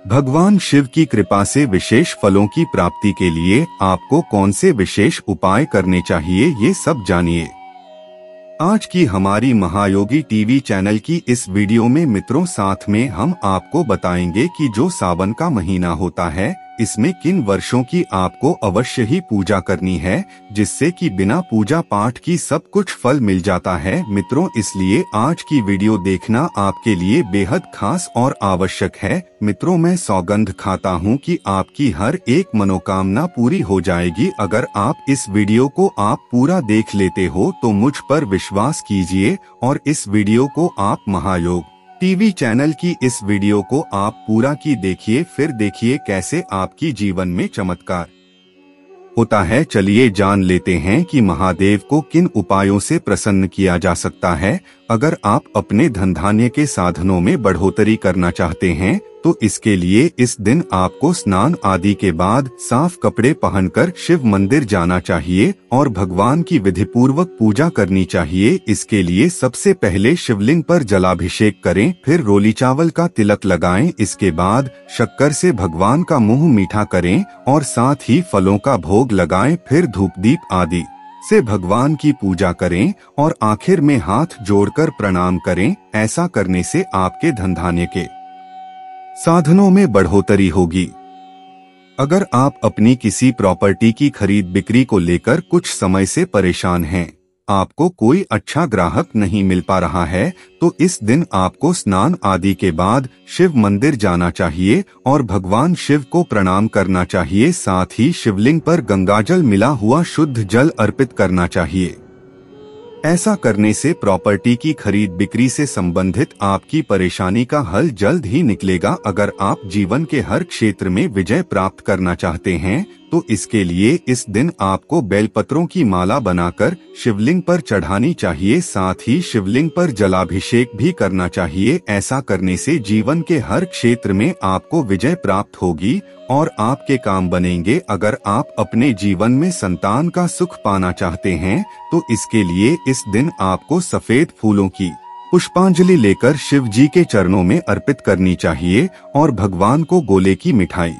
भगवान शिव की कृपा से विशेष फलों की प्राप्ति के लिए आपको कौन से विशेष उपाय करने चाहिए, ये सब जानिए आज की हमारी महायोगी टीवी चैनल की इस वीडियो में। मित्रों, साथ में हम आपको बताएंगे कि जो सावन का महीना होता है, इसमें किन वर्षों की आपको अवश्य ही पूजा करनी है, जिससे कि बिना पूजा पाठ की सब कुछ फल मिल जाता है। मित्रों, इसलिए आज की वीडियो देखना आपके लिए बेहद खास और आवश्यक है। मित्रों, मैं सौगंध खाता हूं कि आपकी हर एक मनोकामना पूरी हो जाएगी अगर आप इस वीडियो को आप पूरा देख लेते हो तो मुझ पर विश्वास कीजिए और इस वीडियो को आप महायोग टीवी चैनल की इस वीडियो को आप पूरा की देखिए, फिर देखिए कैसे आपकी जीवन में चमत्कार होता है। चलिए जान लेते हैं कि महादेव को किन उपायों से प्रसन्न किया जा सकता है। अगर आप अपने धन धान्य के साधनों में बढ़ोतरी करना चाहते हैं तो इसके लिए इस दिन आपको स्नान आदि के बाद साफ कपड़े पहनकर शिव मंदिर जाना चाहिए और भगवान की विधि पूर्वक पूजा करनी चाहिए। इसके लिए सबसे पहले शिवलिंग पर जलाभिषेक करें, फिर रोली चावल का तिलक लगाएं। इसके बाद शक्कर से भगवान का मुंह मीठा करें और साथ ही फलों का भोग लगाएं। फिर धूप दीप आदि से भगवान की पूजा करें और आखिर में हाथ जोड़कर प्रणाम करें। ऐसा करने से आपके धन धान्य के साधनों में बढ़ोतरी होगी। अगर आप अपनी किसी प्रॉपर्टी की खरीद बिक्री को लेकर कुछ समय से परेशान हैं, आपको कोई अच्छा ग्राहक नहीं मिल पा रहा है, तो इस दिन आपको स्नान आदि के बाद शिव मंदिर जाना चाहिए और भगवान शिव को प्रणाम करना चाहिए। साथ ही शिवलिंग पर गंगाजल मिला हुआ शुद्ध जल अर्पित करना चाहिए। ऐसा करने से प्रॉपर्टी की खरीद बिक्री से संबंधित आपकी परेशानी का हल जल्द ही निकलेगा। अगर आप जीवन के हर क्षेत्र में विजय प्राप्त करना चाहते हैं तो इसके लिए इस दिन आपको बेलपत्रों की माला बनाकर शिवलिंग पर चढ़ानी चाहिए। साथ ही शिवलिंग पर जलाभिषेक भी करना चाहिए। ऐसा करने से जीवन के हर क्षेत्र में आपको विजय प्राप्त होगी और आपके काम बनेंगे। अगर आप अपने जीवन में संतान का सुख पाना चाहते हैं तो इसके लिए इस दिन आपको सफेद फूलों की पुष्पांजलि लेकर शिव जी के चरणों में अर्पित करनी चाहिए और भगवान को गोले की मिठाई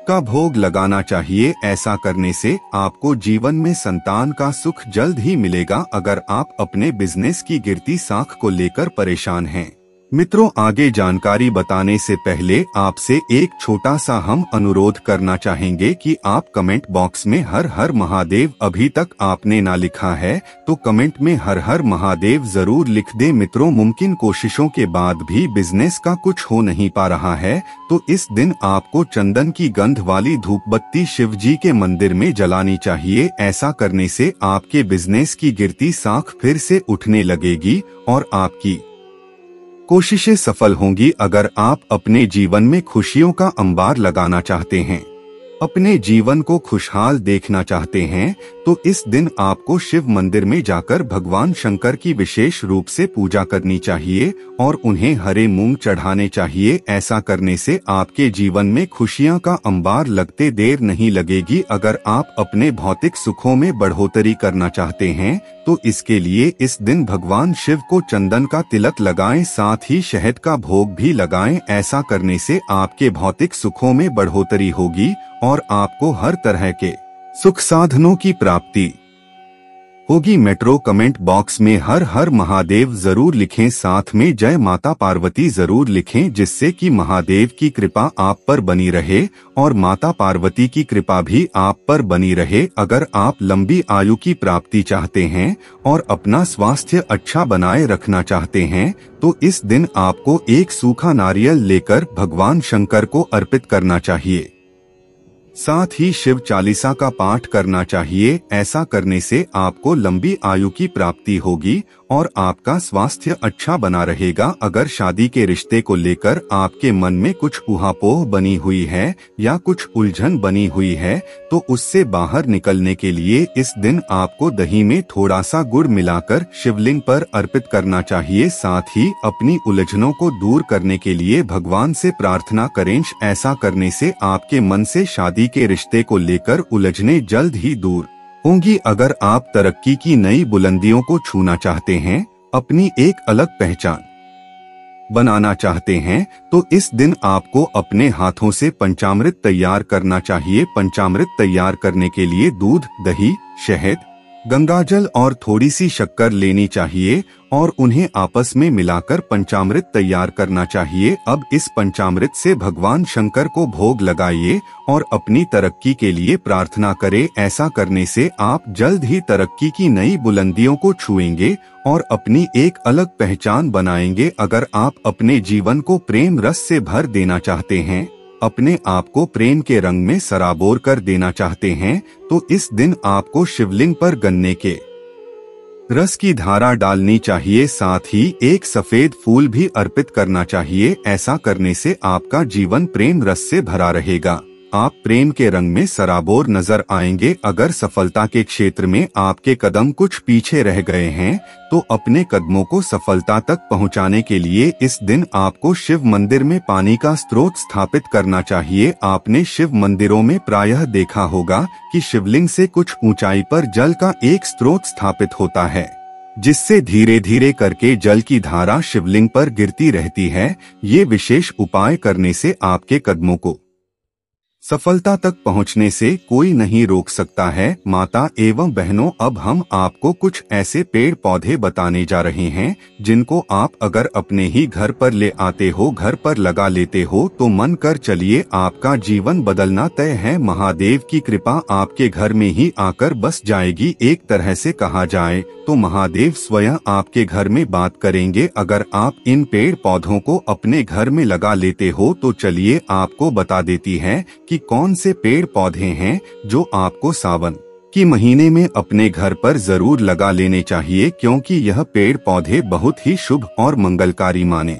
का भोग लगाना चाहिए। ऐसा करने से आपको जीवन में संतान का सुख जल्द ही मिलेगा। अगर आप अपने बिजनेस की गिरती साख को लेकर परेशान हैं, मित्रों, आगे जानकारी बताने से पहले आपसे एक छोटा सा हम अनुरोध करना चाहेंगे कि आप कमेंट बॉक्स में हर हर महादेव अभी तक आपने ना लिखा है तो कमेंट में हर हर महादेव जरूर लिख दे। मित्रों, मुमकिन कोशिशों के बाद भी बिजनेस का कुछ हो नहीं पा रहा है तो इस दिन आपको चंदन की गंध वाली धूप बत्ती शिव जी के मंदिर में जलानी चाहिए। ऐसा करने से आपके बिजनेस की गिरती साख फिर से उठने लगेगी और आपकी कोशिशें सफल होंगी। अगर आप अपने जीवन में खुशियों का अंबार लगाना चाहते हैं, अपने जीवन को खुशहाल देखना चाहते हैं तो इस दिन आपको शिव मंदिर में जाकर भगवान शंकर की विशेष रूप से पूजा करनी चाहिए और उन्हें हरे मूंग चढ़ाने चाहिए। ऐसा करने से आपके जीवन में खुशियां का अंबार लगते देर नहीं लगेगी। अगर आप अपने भौतिक सुखों में बढ़ोतरी करना चाहते हैं तो इसके लिए इस दिन भगवान शिव को चंदन का तिलक लगाएं, साथ ही शहद का भोग भी लगाएं। ऐसा करने से आपके भौतिक सुखों में बढ़ोतरी होगी और आपको हर तरह के सुख साधनों की प्राप्ति होगी। मेट्रो कमेंट बॉक्स में हर हर महादेव जरूर लिखें, साथ में जय माता पार्वती जरूर लिखें, जिससे कि महादेव की कृपा आप पर बनी रहे और माता पार्वती की कृपा भी आप पर बनी रहे। अगर आप लंबी आयु की प्राप्ति चाहते हैं और अपना स्वास्थ्य अच्छा बनाए रखना चाहते हैं तो इस दिन आपको एक सूखा नारियल लेकर भगवान शंकर को अर्पित करना चाहिए। साथ ही शिव चालीसा का पाठ करना चाहिए। ऐसा करने से आपको लंबी आयु की प्राप्ति होगी और आपका स्वास्थ्य अच्छा बना रहेगा। अगर शादी के रिश्ते को लेकर आपके मन में कुछ ऊहापोह बनी हुई है या कुछ उलझन बनी हुई है तो उससे बाहर निकलने के लिए इस दिन आपको दही में थोड़ा सा गुड़ मिलाकर शिवलिंग पर अर्पित करना चाहिए। साथ ही अपनी उलझनों को दूर करने के लिए भगवान से प्रार्थना करें। ऐसा करने से आपके मन से शादी के रिश्ते को लेकर उलझने जल्द ही दूर होंगी। अगर आप तरक्की की नई बुलंदियों को छूना चाहते हैं, अपनी एक अलग पहचान बनाना चाहते हैं तो इस दिन आपको अपने हाथों से पंचामृत तैयार करना चाहिए। पंचामृत तैयार करने के लिए दूध, दही, शहद, गंगाजल और थोड़ी सी शक्कर लेनी चाहिए और उन्हें आपस में मिलाकर पंचामृत तैयार करना चाहिए। अब इस पंचामृत से भगवान शंकर को भोग लगाइए और अपनी तरक्की के लिए प्रार्थना करें। ऐसा करने से आप जल्द ही तरक्की की नई बुलंदियों को छुएंगे और अपनी एक अलग पहचान बनाएंगे। अगर आप अपने जीवन को प्रेम रस से भर देना चाहते हैं, अपने आप को प्रेम के रंग में सराबोर कर देना चाहते हैं, तो इस दिन आपको शिवलिंग पर गन्ने के रस की धारा डालनी चाहिए। साथ ही एक सफेद फूल भी अर्पित करना चाहिए। ऐसा करने से आपका जीवन प्रेम रस से भरा रहेगा। आप प्रेम के रंग में सराबोर नजर आएंगे। अगर सफलता के क्षेत्र में आपके कदम कुछ पीछे रह गए हैं तो अपने कदमों को सफलता तक पहुंचाने के लिए इस दिन आपको शिव मंदिर में पानी का स्रोत स्थापित करना चाहिए। आपने शिव मंदिरों में प्रायः देखा होगा कि शिवलिंग से कुछ ऊंचाई पर जल का एक स्रोत स्थापित होता है, जिससे धीरे धीरे करके जल की धारा शिवलिंग पर गिरती रहती है। ये विशेष उपाय करने से आपके कदमों को सफलता तक पहुंचने से कोई नहीं रोक सकता है। माता एवं बहनों, अब हम आपको कुछ ऐसे पेड़ पौधे बताने जा रहे हैं जिनको आप अगर अपने ही घर पर ले आते हो, घर पर लगा लेते हो तो मन कर चलिए आपका जीवन बदलना तय है। महादेव की कृपा आपके घर में ही आकर बस जाएगी। एक तरह से कहा जाए तो महादेव स्वयं आपके घर में बात करेंगे। अगर आप इन पेड़ पौधों को अपने घर में लगा लेते हो तो चलिए आपको बता देती है कि कौन से पेड़ पौधे हैं जो आपको सावन की महीने में अपने घर पर जरूर लगा लेने चाहिए, क्योंकि यह पेड़ पौधे बहुत ही शुभ और मंगलकारी माने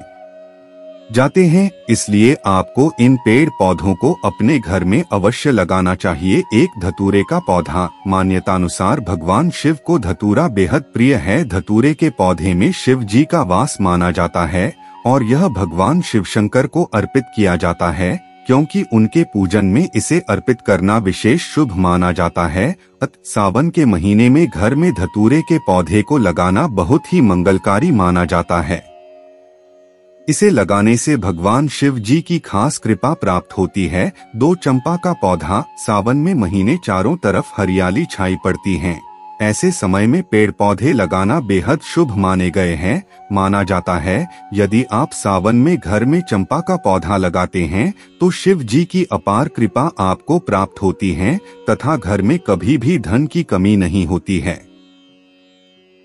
जाते हैं। इसलिए आपको इन पेड़ पौधों को अपने घर में अवश्य लगाना चाहिए। एक धतूरे का पौधा। मान्यतानुसार भगवान शिव को धतूरा बेहद प्रिय है। धतूरे के पौधे में शिव जी का वास माना जाता है और यह भगवान शिव शंकर को अर्पित किया जाता है, क्योंकि उनके पूजन में इसे अर्पित करना विशेष शुभ माना जाता है। सावन के महीने में घर में धतूरे के पौधे को लगाना बहुत ही मंगलकारी माना जाता है। इसे लगाने से भगवान शिव जी की खास कृपा प्राप्त होती है। 2 चंपा का पौधा। सावन में महीने चारों तरफ हरियाली छाई पड़ती है। ऐसे समय में पेड़ पौधे लगाना बेहद शुभ माने गए हैं। माना जाता है यदि आप सावन में घर में चंपा का पौधा लगाते हैं तो शिव जी की अपार कृपा आपको प्राप्त होती है तथा घर में कभी भी धन की कमी नहीं होती है।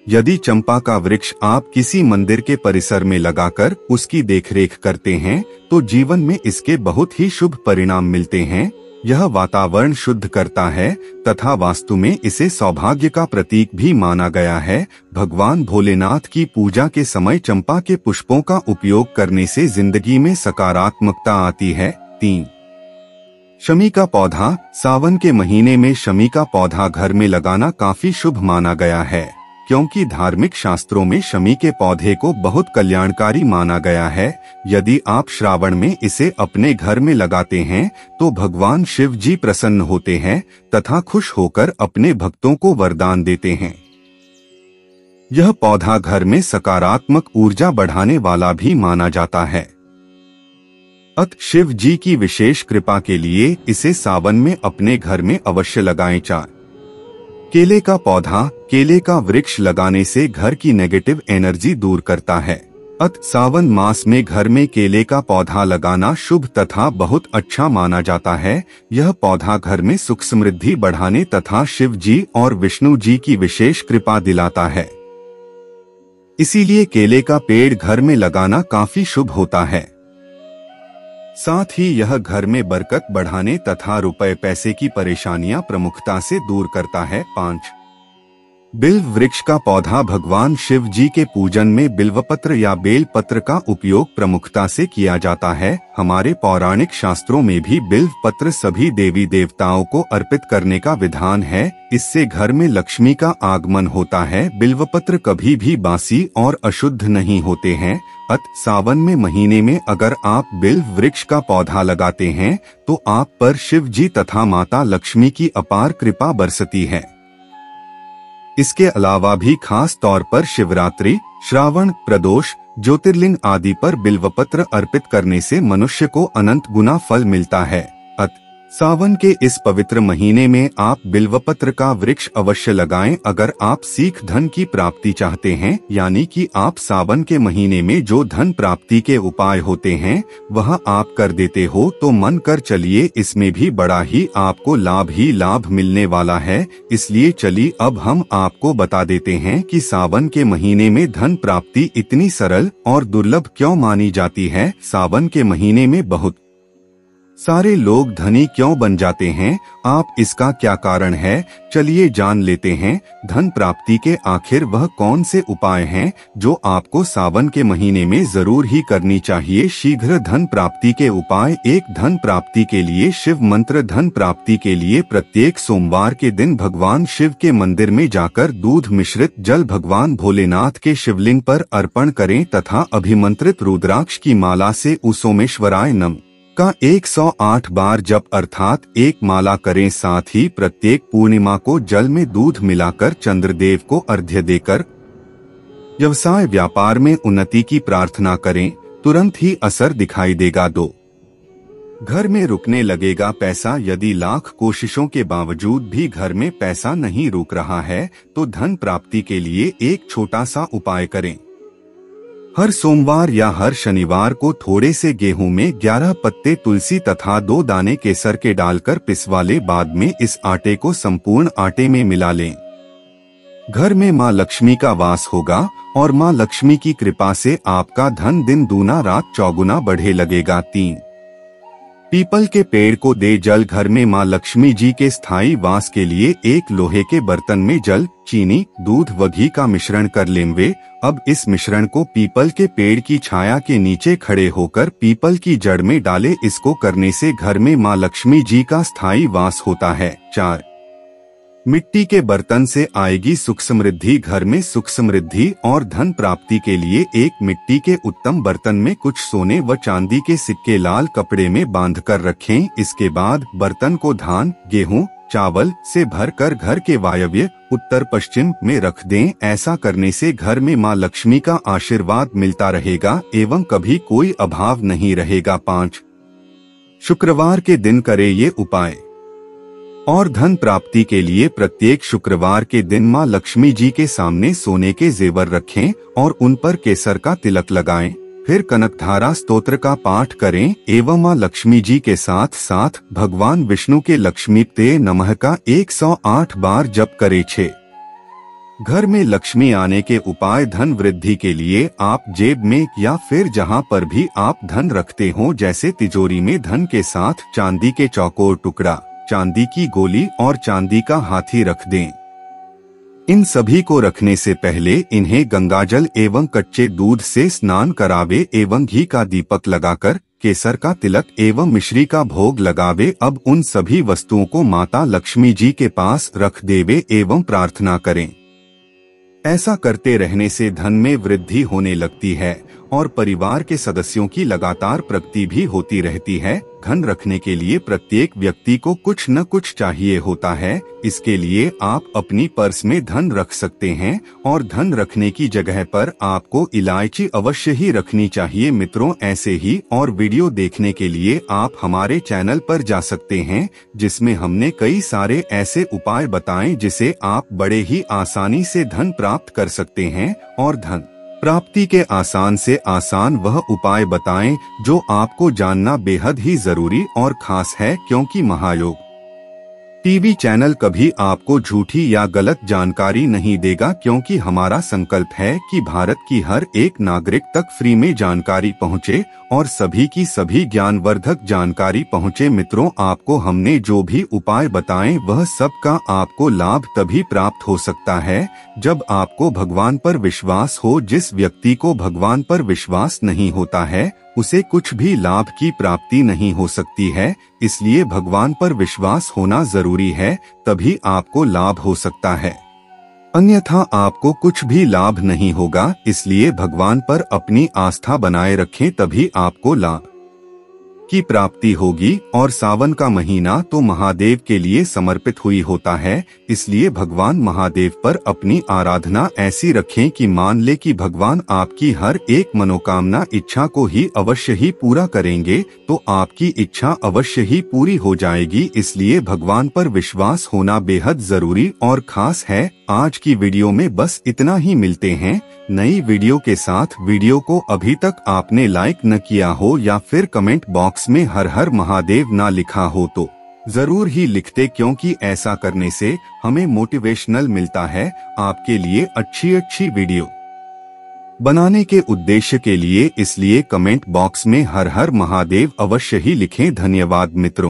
यदि चंपा का वृक्ष आप किसी मंदिर के परिसर में लगाकर उसकी देखरेख करते हैं तो जीवन में इसके बहुत ही शुभ परिणाम मिलते हैं। यह वातावरण शुद्ध करता है तथा वास्तु में इसे सौभाग्य का प्रतीक भी माना गया है। भगवान भोलेनाथ की पूजा के समय चंपा के पुष्पों का उपयोग करने से जिंदगी में सकारात्मकता आती है। 3 शमी का पौधा। सावन के महीने में शमी का पौधा घर में लगाना काफी शुभ माना गया है, क्योंकि धार्मिक शास्त्रों में शमी के पौधे को बहुत कल्याणकारी माना गया है। यदि आप श्रावण में इसे अपने घर में लगाते हैं तो भगवान शिव जी प्रसन्न होते हैं तथा खुश होकर अपने भक्तों को वरदान देते हैं। यह पौधा घर में सकारात्मक ऊर्जा बढ़ाने वाला भी माना जाता है। शिव जी की विशेष कृपा के लिए इसे सावन में अपने घर में अवश्य लगाएं। 4 केले का पौधा। केले का वृक्ष लगाने से घर की नेगेटिव एनर्जी दूर करता है। सावन मास में घर में केले का पौधा लगाना शुभ तथा बहुत अच्छा माना जाता है। यह पौधा घर में सुख समृद्धि बढ़ाने तथा शिव जी और विष्णु जी की विशेष कृपा दिलाता है। इसीलिए केले का पेड़ घर में लगाना काफी शुभ होता है। साथ ही यह घर में बरकत बढ़ाने तथा रुपए पैसे की परेशानियां प्रमुखता से दूर करता है। 5 बिल्व वृक्ष का पौधा। भगवान शिव जी के पूजन में बिल्वपत्र या बेल पत्र का उपयोग प्रमुखता से किया जाता है। हमारे पौराणिक शास्त्रों में भी बिल्व पत्र सभी देवी देवताओं को अर्पित करने का विधान है। इससे घर में लक्ष्मी का आगमन होता है। बिल्वपत्र कभी भी बासी और अशुद्ध नहीं होते हैं। सावन में महीने में अगर आप बिल्व वृक्ष का पौधा लगाते हैं तो आप पर शिव जी तथा माता लक्ष्मी की अपार कृपा बरसती है। इसके अलावा भी खास तौर पर शिवरात्रि, श्रावण प्रदोष, ज्योतिर्लिंग आदि पर बिल्वपत्र अर्पित करने से मनुष्य को अनंत गुना फल मिलता है। सावन के इस पवित्र महीने में आप बिल्वपत्र का वृक्ष अवश्य लगाएं। अगर आप सीख धन की प्राप्ति चाहते हैं, यानी कि आप सावन के महीने में जो धन प्राप्ति के उपाय होते हैं वह आप कर देते हो तो मन कर चलिए, इसमें भी बड़ा ही आपको लाभ मिलने वाला है। इसलिए चलिए अब हम आपको बता देते हैं कि सावन के महीने में धन प्राप्ति इतनी सरल और दुर्लभ क्यों मानी जाती है। सावन के महीने में बहुत सारे लोग धनी क्यों बन जाते हैं, आप इसका क्या कारण है, चलिए जान लेते हैं। धन प्राप्ति के आखिर वह कौन से उपाय हैं जो आपको सावन के महीने में जरूर ही करनी चाहिए। शीघ्र धन प्राप्ति के उपाय। एक, धन प्राप्ति के लिए शिव मंत्र। धन प्राप्ति के लिए प्रत्येक सोमवार के दिन भगवान शिव के मंदिर में जाकर दूध मिश्रित जल भगवान भोलेनाथ के शिवलिंग पर अर्पण करें तथा अभिमंत्रित रुद्राक्ष की माला से उ सोमेश्वराय नमः का 108 बार जप अर्थात एक माला करें। साथ ही प्रत्येक पूर्णिमा को जल में दूध मिलाकर चंद्रदेव को अर्घ्य देकर व्यवसाय व्यापार में उन्नति की प्रार्थना करें, तुरंत ही असर दिखाई देगा। 2, घर में रुकने लगेगा पैसा। यदि लाख कोशिशों के बावजूद भी घर में पैसा नहीं रुक रहा है तो धन प्राप्ति के लिए एक छोटा सा उपाय करें। हर सोमवार या हर शनिवार को थोड़े से गेहूं में 11 पत्ते तुलसी तथा 2 दाने केसर के डालकर पिसवा लें। बाद में इस आटे को संपूर्ण आटे में मिला लें। घर में मां लक्ष्मी का वास होगा और मां लक्ष्मी की कृपा से आपका धन दिन दूना रात चौगुना बढ़े लगेगा। 3, पीपल के पेड़ को दे जल। घर में मां लक्ष्मी जी के स्थायी वास के लिए एक लोहे के बर्तन में जल, चीनी, दूध व घी का मिश्रण कर लेंगे। अब इस मिश्रण को पीपल के पेड़ की छाया के नीचे खड़े होकर पीपल की जड़ में डाले। इसको करने से घर में मां लक्ष्मी जी का स्थायी वास होता है। 4, मिट्टी के बर्तन से आएगी सुख समृद्धि। घर में सुख समृद्धि और धन प्राप्ति के लिए एक मिट्टी के उत्तम बर्तन में कुछ सोने व चांदी के सिक्के लाल कपड़े में बांधकर रखें। इसके बाद बर्तन को धान, गेहूं, चावल से भरकर घर के वायव्य उत्तर पश्चिम में रख दें। ऐसा करने से घर में मां लक्ष्मी का आशीर्वाद मिलता रहेगा एवं कभी कोई अभाव नहीं रहेगा। 5, शुक्रवार के दिन करें ये उपाय। और धन प्राप्ति के लिए प्रत्येक शुक्रवार के दिन मां लक्ष्मी जी के सामने सोने के जेवर रखें और उन पर केसर का तिलक लगाएं। फिर कनकधारा स्तोत्र का पाठ करें एवं मां लक्ष्मी जी के साथ साथ भगवान विष्णु के लक्ष्मीपते नमः का 108 बार जप करें। 6, घर में लक्ष्मी आने के उपाय। धन वृद्धि के लिए आप जेब में या फिर जहां पर भी आप धन रखते हो, जैसे तिजोरी में धन के साथ चांदी के चौकोर टुकड़ा, चांदी की गोली और चांदी का हाथी रख दें। इन सभी को रखने से पहले इन्हें गंगाजल एवं कच्चे दूध से स्नान करावे एवं घी का दीपक लगाकर केसर का तिलक एवं मिश्री का भोग लगावे। अब उन सभी वस्तुओं को माता लक्ष्मी जी के पास रख देवे एवं प्रार्थना करें। ऐसा करते रहने से धन में वृद्धि होने लगती है और परिवार के सदस्यों की लगातार प्रगति भी होती रहती है। धन रखने के लिए प्रत्येक व्यक्ति को कुछ न कुछ चाहिए होता है। इसके लिए आप अपनी पर्स में धन रख सकते हैं और धन रखने की जगह पर आपको इलायची अवश्य ही रखनी चाहिए। मित्रों, ऐसे ही और वीडियो देखने के लिए आप हमारे चैनल पर जा सकते हैं, जिसमें हमने कई सारे ऐसे उपाय बताए जिसे आप बड़े ही आसानी से धन प्राप्त कर सकते हैं। और धन प्राप्ति के आसान से आसान वह उपाय बताएं जो आपको जानना बेहद ही जरूरी और खास है, क्योंकि महायोग टीवी चैनल कभी आपको झूठी या गलत जानकारी नहीं देगा, क्योंकि हमारा संकल्प है कि भारत की हर एक नागरिक तक फ्री में जानकारी पहुंचे और सभी की सभी ज्ञानवर्धक जानकारी पहुंचे। मित्रों, आपको हमने जो भी उपाय बताएं वह सब का आपको लाभ तभी प्राप्त हो सकता है जब आपको भगवान पर विश्वास हो। जिस व्यक्ति को भगवान पर विश्वास नहीं होता है उसे कुछ भी लाभ की प्राप्ति नहीं हो सकती है। इसलिए भगवान पर विश्वास होना जरूरी है, तभी आपको लाभ हो सकता है, अन्यथा आपको कुछ भी लाभ नहीं होगा। इसलिए भगवान पर अपनी आस्था बनाए रखें, तभी आपको लाभ की प्राप्ति होगी। और सावन का महीना तो महादेव के लिए समर्पित हुई होता है, इसलिए भगवान महादेव पर अपनी आराधना ऐसी रखें कि मान ले कि भगवान आपकी हर एक मनोकामना इच्छा को ही अवश्य ही पूरा करेंगे, तो आपकी इच्छा अवश्य ही पूरी हो जाएगी। इसलिए भगवान पर विश्वास होना बेहद जरूरी और खास है। आज की वीडियो में बस इतना ही। मिलते हैं नई वीडियो के साथ। वीडियो को अभी तक आपने लाइक न किया हो या फिर कमेंट बॉक्स में हर हर महादेव ना लिखा हो तो जरूर ही लिखते, क्योंकि ऐसा करने से हमें मोटिवेशनल मिलता है आपके लिए अच्छी वीडियो बनाने के उद्देश्य के लिए। इसलिए कमेंट बॉक्स में हर हर महादेव अवश्य ही लिखें। धन्यवाद मित्रों।